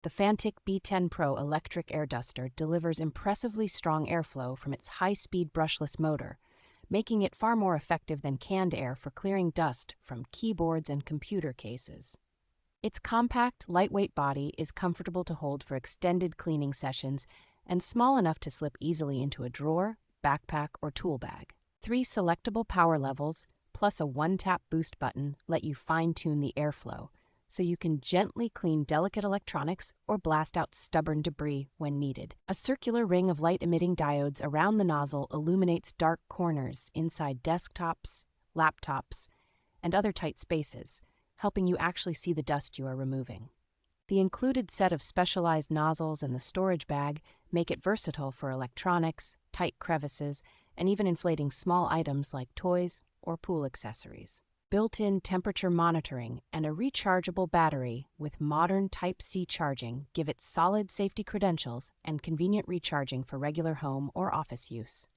The Fanttik B10 Pro electric air duster delivers impressively strong airflow from its high-speed brushless motor, making it far more effective than canned air for clearing dust from keyboards and computer cases. Its compact, lightweight body is comfortable to hold for extended cleaning sessions and small enough to slip easily into a drawer, backpack, or tool bag. 3 selectable power levels, plus a one-tap boost button, let you fine-tune the airflow, so you can gently clean delicate electronics or blast out stubborn debris when needed. A circular ring of light-emitting diodes around the nozzle illuminates dark corners inside desktops, laptops, and other tight spaces, helping you actually see the dust you are removing. The included set of specialized nozzles and the storage bag make it versatile for electronics, tight crevices, and even inflating small items like toys or pool accessories. Built-in temperature monitoring and a rechargeable battery with modern Type-C charging give it solid safety credentials and convenient recharging for regular home or office use.